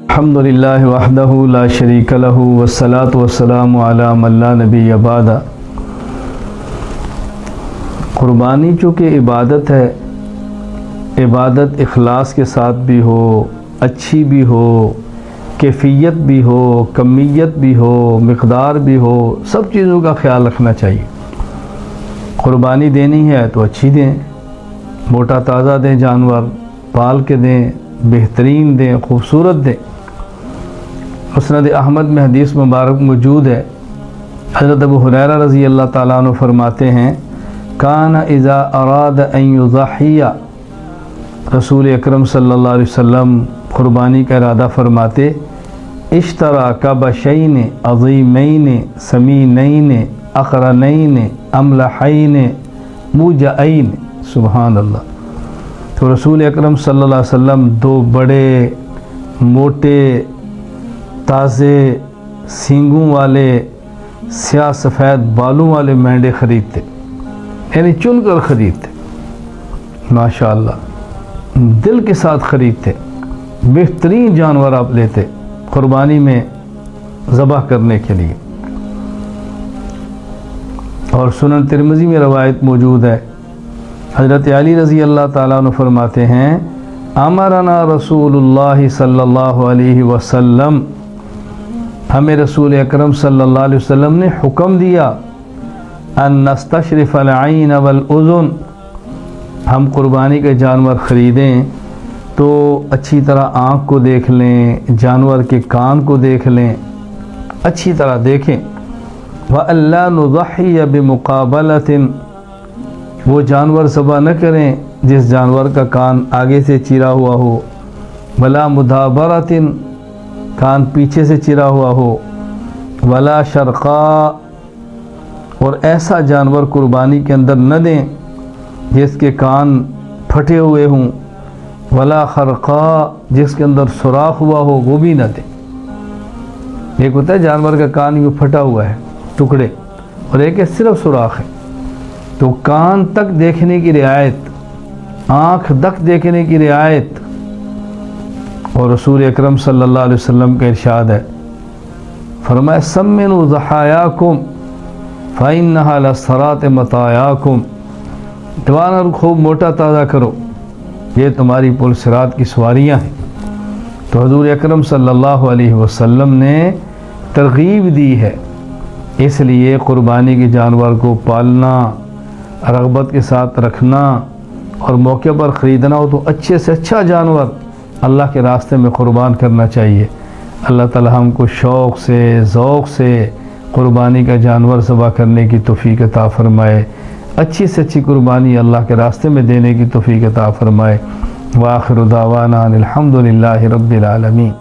الحمد للہ وحدہ لا شریک لہ والصلاة والسلام علی من لا نبی بعد۔ قربانی چونکہ عبادت ہے، عبادت اخلاص کے ساتھ بھی ہو، اچھی بھی ہو، کیفیت بھی ہو، کمیت بھی ہو، مقدار بھی ہو، سب چیزوں کا خیال رکھنا چاہیے۔ قربانی دینی ہے تو اچھی دیں، موٹا تازہ دیں، جانور پال کے دیں، بہترین دیں، خوبصورت دیں۔ مسند احمد میں حدیث مبارک موجود ہے، حضرت ابو ہریرہ رضی اللہ تعالیٰ عنہ فرماتے ہیں کان اذا اراد ان یضحی، رسول اکرم صلی اللہ علیہ وسلم قربانی کا ارادہ فرماتے اشترى کبشین عظیمین سمینین اقرنین املحین موجعین، سبحان اللہ۔ تو رسول اکرم صلی اللہ علیہ وسلم دو بڑے موٹے تازے سینگوں والے سیاہ سفید بالوں والے مینڈے خریدتے، یعنی چن کر خریدتے، ماشاءاللہ دل کے ساتھ خریدتے، بہترین جانور آپ لیتے قربانی میں ذبح کرنے کے لیے۔ اور سنن ترمذی میں روایت موجود ہے، حضرت علی رضی اللہ تعالیٰ عنہ فرماتے ہیں امرنا رسول اللہ صلی اللہ علیہ وسلم، ہمیں رسول اکرم صلی اللہ علیہ وسلم نے حکم دیا ان نستشرف العین والاذن، ہم قربانی کے جانور خریدیں تو اچھی طرح آنکھ کو دیکھ لیں، جانور کے کان کو دیکھ لیں، اچھی طرح دیکھیں۔ وَأَلَّا نُضَحِّيَ بِمُقَابَلَةٍ، وہ جانور ذبح نہ کریں جس جانور کا کان آگے سے چیرا ہوا ہو، وَلَا مُدَابَرَةٍ، کان پیچھے سے چرا ہوا ہو، ولا شرقا، اور ایسا جانور قربانی کے اندر نہ دیں جس کے کان پھٹے ہوئے ہوں، ولا خرقا، جس کے اندر سوراخ ہوا ہو وہ بھی نہ دیں۔ ایک ہوتا ہے جانور کا کان یوں پھٹا ہوا ہے ٹکڑے، اور ایک ہے صرف سوراخ ہے، تو کان تک دیکھنے کی رعایت، آنکھ تک دیکھنے کی رعایت۔ اور رسول اکرم صلی اللہ علیہ وسلم کا ارشاد ہے، فرمایا سمنوا ضحایاکم فإنہا للصراط مطایاکم، جوانور خوب موٹا تازہ کرو، یہ تمہاری پل صراط کی سواریاں ہیں۔ تو حضور اکرم صلی اللہ علیہ وسلم نے ترغیب دی ہے، اس لیے قربانی کے جانور کو پالنا، رغبت کے ساتھ رکھنا، اور موقع پر خریدنا ہو تو اچھے سے اچھا جانور اللہ کے راستے میں قربان کرنا چاہیے۔ اللہ تعالی ہم کو شوق سے، ذوق سے قربانی کا جانور ذبح کرنے کی توفیق عطا فرمائے، اچھی سے اچھی قربانی اللہ کے راستے میں دینے کی توفیق عطا فرمائے۔ وآخر دعوانا الحمد للہ رب العالمین۔